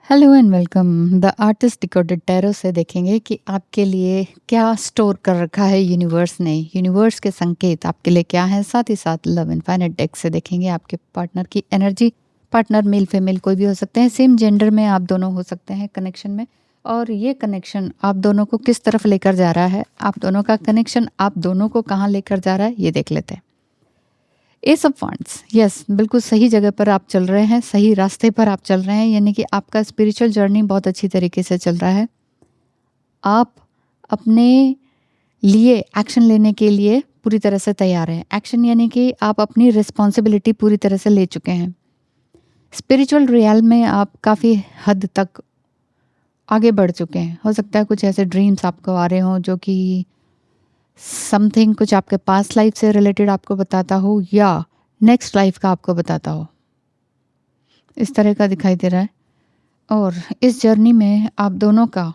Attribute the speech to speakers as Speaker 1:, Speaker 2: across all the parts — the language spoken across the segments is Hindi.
Speaker 1: Hello and welcome. The artist decoded tarot से देखेंगे कि आपके लिए क्या स्टोर कर रखा है यूनिवर्स ने। यूनिवर्स के संकेत आपके लिए क्या है। साथ ही साथ लव इनफाइनाइट डेक से देखेंगे आपके पार्टनर की एनर्जी। पार्टनर मेल फीमेल कोई भी हो सकते हैं, सेम जेंडर में आप दोनों हो सकते हैं कनेक्शन में। और ये कनेक्शन आप दोनों को किस तरफ लेकर जा रहा है, आप दोनों का कनेक्शन आप दोनों को कहाँ लेकर जा रहा है, ये देख लेते हैं। एस ऑफ वांड्स, यस, बिल्कुल सही जगह पर आप चल रहे हैं, सही रास्ते पर आप चल रहे हैं, यानी कि आपका स्पिरिचुअल जर्नी बहुत अच्छी तरीके से चल रहा है। आप अपने लिए एक्शन लेने के लिए पूरी तरह से तैयार हैं। एक्शन यानी कि आप अपनी रिस्पॉन्सिबिलिटी पूरी तरह से ले चुके हैं। स्पिरिचुअल रियल में आप काफ़ी हद तक आगे बढ़ चुके हैं। हो सकता है कुछ ऐसे ड्रीम्स आपको आ रहे हों जो कि समथिंग कुछ आपके पास्ट लाइफ से रिलेटेड आपको बताता हो या नेक्स्ट लाइफ का आपको बताता हो, इस तरह का दिखाई दे रहा है। और इस जर्नी में आप दोनों का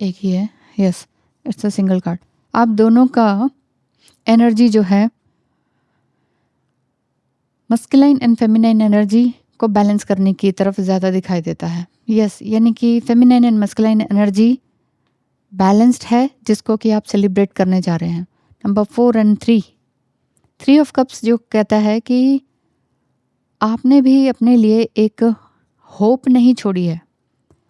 Speaker 1: एक ही है, yes, it's a single card. आप दोनों का एनर्जी जो है मस्कुलाइन एंड फेमिनाइन एनर्जी को बैलेंस करने की तरफ ज़्यादा दिखाई देता है। यस, यानी कि feminine and masculine energy balanced है, जिसको कि आप सेलिब्रेट करने जा रहे हैं। नंबर 4 एंड 3, 3 ऑफ कप्स जो कहता है कि आपने भी अपने लिए एक होप नहीं छोड़ी है।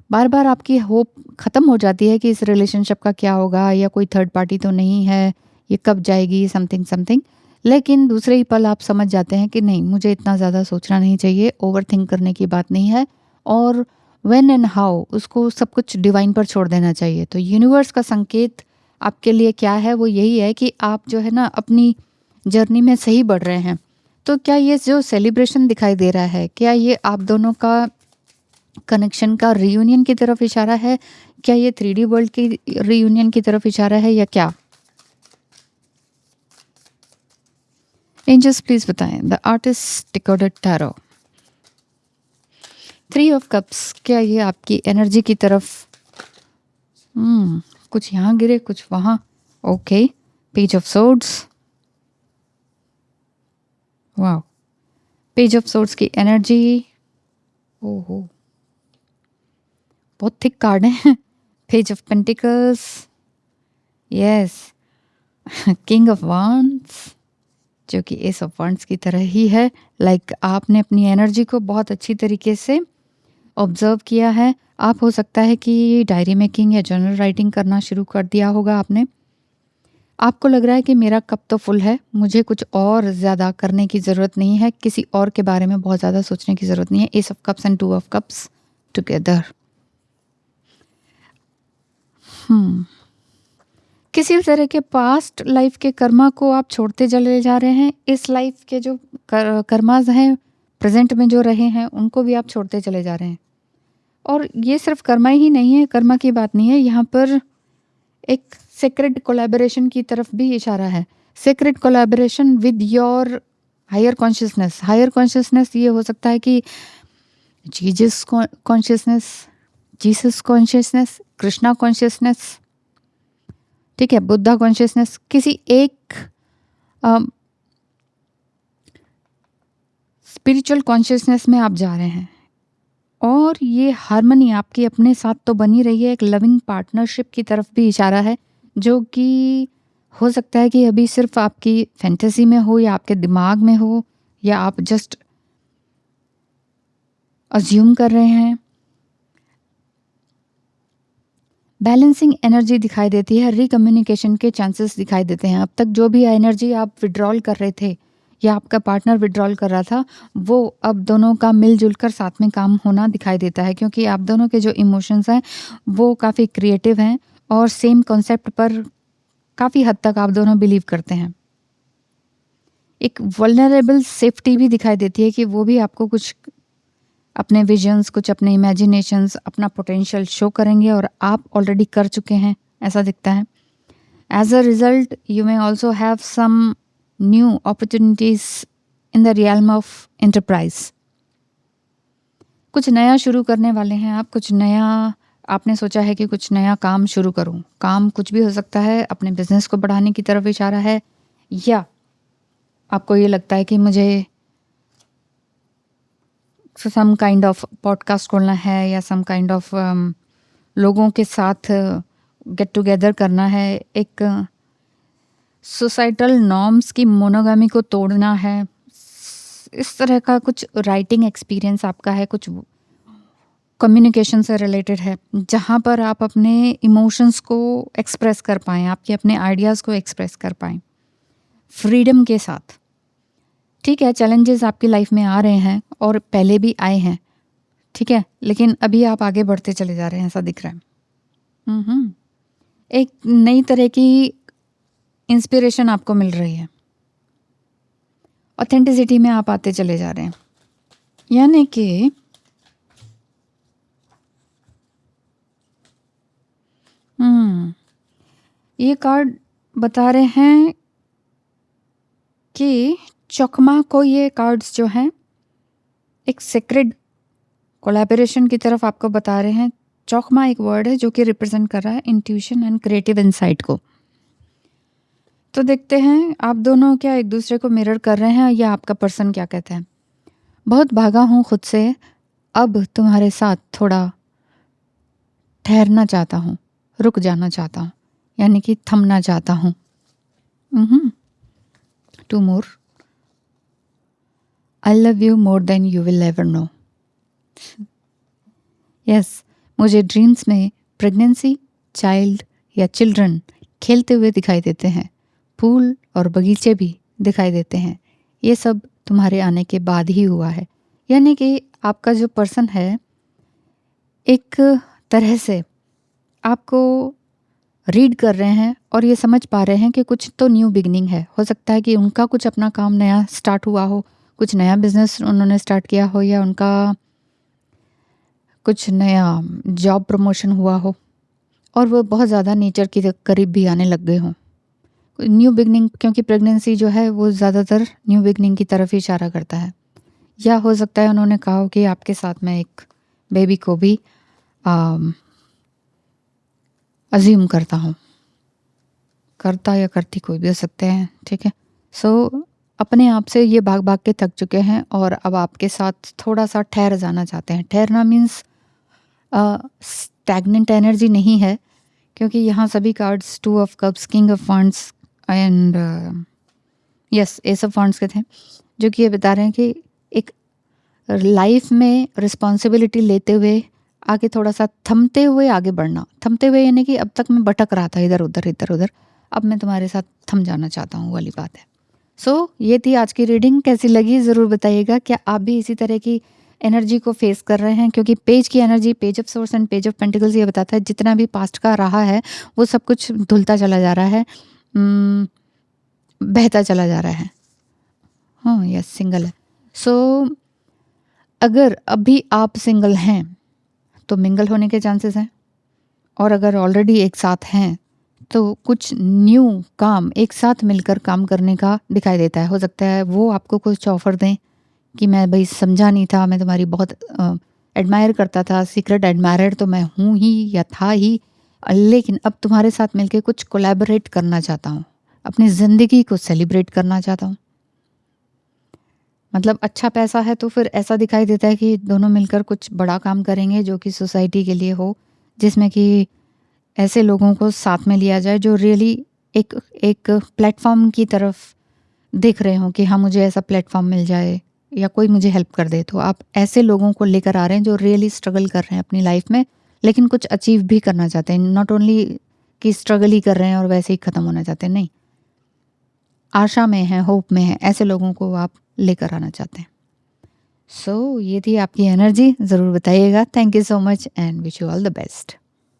Speaker 1: बार बार आपकी होप ख़त्म हो जाती है कि इस रिलेशनशिप का क्या होगा, या कोई थर्ड पार्टी तो नहीं है, ये कब जाएगी, समथिंग समथिंग। लेकिन दूसरे ही पल आप समझ जाते हैं कि नहीं, मुझे इतना ज़्यादा सोचना नहीं चाहिए, ओवर थिंक करने की बात नहीं है, और व्हेन एंड हाउ उसको सब कुछ डिवाइन पर छोड़ देना चाहिए। तो यूनिवर्स का संकेत आपके लिए क्या है, वो यही है कि आप जो है ना अपनी जर्नी में सही बढ़ रहे हैं। तो क्या ये जो सेलिब्रेशन दिखाई दे रहा है, क्या ये आप दोनों का कनेक्शन का रीयूनियन की तरफ इशारा है? क्या ये 3D वर्ल्ड की रीयूनियन की तरफ इशारा है या क्या? एंजल्स प्लीज बताएं। The artist decoded tarot, 3 of cups, क्या ये आपकी एनर्जी की तरफ कुछ यहाँ गिरे कुछ वहाँ। ओके, पेज ऑफ सोर्ड्स, वाह, पेज ऑफ सोर्ड्स की एनर्जी, ओहो बहुत थिक कार्ड है। Page of pentacles, yes, king of wands, जो कि एस ऑफ वांड्स की तरह ही है। लाइक आपने अपनी एनर्जी को बहुत अच्छी तरीके से ऑब्जर्व किया है। आप हो सकता है कि डायरी मेकिंग या जर्नल राइटिंग करना शुरू कर दिया होगा आपने। आपको लग रहा है कि मेरा कप तो फुल है, मुझे कुछ और ज़्यादा करने की ज़रूरत नहीं है, किसी और के बारे में बहुत ज़्यादा सोचने की ज़रूरत नहीं है। S of cups and 2 of cups together. किसी तरह के पास्ट लाइफ के कर्मा को आप छोड़ते चले जा रहे हैं। इस लाइफ के जो कर्माज हैं, प्रेजेंट में जो रहे हैं, उनको भी आप छोड़ते चले जा रहे हैं। और ये सिर्फ कर्मा ही नहीं है, कर्मा की बात नहीं है, यहाँ पर एक सेक्रेड कोलैबोरेशन की तरफ भी इशारा है। Sacred collaboration with your higher consciousness. Higher consciousness ये हो सकता है कि Jesus consciousness, Jesus consciousness, Krishna consciousness, ठीक है, बुद्धा कॉन्शियसनेस, किसी एक स्पिरिचुअल कॉन्शियसनेस में आप जा रहे हैं। और ये हार्मनी आपकी अपने साथ तो बनी रही है, एक लविंग पार्टनरशिप की तरफ भी इशारा है, जो कि हो सकता है कि अभी सिर्फ आपकी फैंटेसी में हो, या आपके दिमाग में हो, या आप जस्ट अज्यूम कर रहे हैं। बैलेंसिंग एनर्जी दिखाई देती है, रिकम्युनिकेशन के चांसेस दिखाई देते हैं। अब तक जो भी एनर्जी आप विड्रॉल कर रहे थे या आपका पार्टनर विड्रॉल कर रहा था, वो अब दोनों का मिलजुल कर साथ में काम होना दिखाई देता है, क्योंकि आप दोनों के जो इमोशंस हैं वो काफ़ी क्रिएटिव हैं और सेम कॉन्सेप्ट पर काफ़ी हद तक आप दोनों बिलीव करते हैं। एक वल्नरेबल सेफ्टी भी दिखाई देती है कि वो भी आपको कुछ अपने विजन्स, कुछ अपने इमेजिनेशंस, अपना पोटेंशियल शो करेंगे, और आप ऑलरेडी कर चुके हैं, ऐसा दिखता है। As a result you may also have some new opportunities in the realm of enterprise. कुछ नया शुरू करने वाले हैं आप, कुछ नया आपने सोचा है कि कुछ नया काम शुरू करूं। काम कुछ भी हो सकता है, अपने बिजनेस को बढ़ाने की तरफ इशारा है, या आपको ये लगता है कि मुझे सम काइंड ऑफ पॉडकास्ट खोलना है या सम काइंड ऑफ लोगों के साथ गेट टुगेदर करना है, एक सोसाइटल नॉर्म्स की मोनोगामी को तोड़ना है, इस तरह का कुछ राइटिंग एक्सपीरियंस आपका है, कुछ कम्युनिकेशन से रिलेटेड है, जहाँ पर आप अपने इमोशंस को एक्सप्रेस कर पाएँ, आपके अपने आइडियाज़ को एक्सप्रेस कर पाएँ फ्रीडम के साथ। ठीक है, चैलेंजेस आपकी लाइफ में आ रहे हैं और पहले भी आए हैं, ठीक है, लेकिन अभी आप आगे बढ़ते चले जा रहे हैं, ऐसा दिख रहा है। एक नई तरह की इंस्पिरेशन आपको मिल रही है, ऑथेंटिसिटी में आप आते चले जा रहे हैं। यानी कि ये कार्ड बता रहे हैं कि चकमा को ये कार्ड्स जो हैं एक सेक्रेड कोलैबोरेशन की तरफ आपको बता रहे हैं। चौकमा एक वर्ड है जो कि रिप्रेजेंट कर रहा है इंट्यूशन एंड क्रिएटिव इनसाइट को। तो देखते हैं आप दोनों क्या एक दूसरे को मिरर कर रहे हैं या आपका पर्सन क्या कहता है। बहुत भागा हूँ खुद से, अब तुम्हारे साथ थोड़ा ठहरना चाहता हूँ, रुक जाना चाहता हूँ, यानी कि थमना चाहता हूँ। 2 more. I love you more than you will ever know. Yes, मुझे ड्रीम्स में प्रेगनेंसी, चाइल्ड या चिल्ड्रन खेलते हुए दिखाई देते हैं, फूल और बगीचे भी दिखाई देते हैं। ये सब तुम्हारे आने के बाद ही हुआ है। यानी कि आपका जो पर्सन है एक तरह से आपको रीड कर रहे हैं और ये समझ पा रहे हैं कि कुछ तो न्यू बिगनिंग है। हो सकता है कि उनका कुछ अपना काम नया स्टार्ट हुआ हो, कुछ नया बिजनेस उन्होंने स्टार्ट किया हो, या उनका कुछ नया जॉब प्रमोशन हुआ हो और वो बहुत ज़्यादा नेचर के करीब भी आने लग गए हों। न्यू बिगनिंग, क्योंकि प्रेगनेंसी जो है वो ज़्यादातर न्यू बिगनिंग की तरफ ही इशारा करता है। या हो सकता है उन्होंने कहा हो कि आपके साथ मैं एक बेबी को भी अज्यूम करता हूँ, करता या करती कोई भी हो सकते हैं, ठीक है। सो अपने आप से ये भाग भाग के थक चुके हैं और अब आपके साथ थोड़ा सा ठहर जाना चाहते हैं। ठहरना मीन्स स्टैग्नेंट एनर्जी नहीं है, क्योंकि यहाँ सभी cards 2 of cups, king of wands and yes S of wands के थे, जो कि ये बता रहे हैं कि एक लाइफ में रिस्पॉन्सिबिलिटी लेते हुए आगे थोड़ा सा थमते हुए आगे बढ़ना। थमते हुए यानी कि अब तक मैं भटक रहा था इधर उधर, अब मैं तुम्हारे साथ थम जाना चाहता हूँ वाली बात है। सो ये थी आज की रीडिंग। कैसी लगी ज़रूर बताइएगा। क्या आप भी इसी तरह की एनर्जी को फेस कर रहे हैं? क्योंकि पेज की energy, page of source and page of pentacles, ये बताता है जितना भी पास्ट का रहा है वो सब कुछ धुलता चला जा रहा है, बहता चला जा रहा है। हाँ यस, सिंगल है। सो अगर अभी आप सिंगल हैं तो मिंगल होने के चांसेस हैं, और अगर ऑलरेडी एक साथ हैं तो कुछ न्यू काम एक साथ मिलकर काम करने का दिखाई देता है। हो सकता है वो आपको कुछ ऑफ़र दें कि मैं भाई समझा नहीं था, मैं तुम्हारी बहुत एडमायर करता था, सीक्रेट एडमायरर तो मैं हूँ ही या था ही, लेकिन अब तुम्हारे साथ मिलके कुछ कोलैबोरेट करना चाहता हूँ, अपनी ज़िंदगी को सेलिब्रेट करना चाहता हूँ। मतलब अच्छा पैसा है तो फिर ऐसा दिखाई देता है कि दोनों मिलकर कुछ बड़ा काम करेंगे जो कि सोसाइटी के लिए हो, जिसमें कि ऐसे लोगों को साथ में लिया जाए जो रियली एक प्लेटफॉर्म की तरफ देख रहे हो कि हाँ मुझे ऐसा प्लेटफॉर्म मिल जाए या कोई मुझे हेल्प कर दे। तो आप ऐसे लोगों को लेकर आ रहे हैं जो रियली स्ट्रगल कर रहे हैं अपनी लाइफ में, लेकिन कुछ अचीव भी करना चाहते हैं। नॉट ओनली कि स्ट्रगल ही कर रहे हैं और वैसे ही ख़त्म होना चाहते हैं, नहीं, आशा में है, होप में है, ऐसे लोगों को आप लेकर आना चाहते हैं। सो ये थी आपकी एनर्जी। ज़रूर बताइएगा। Thank you so much and wish you all the best.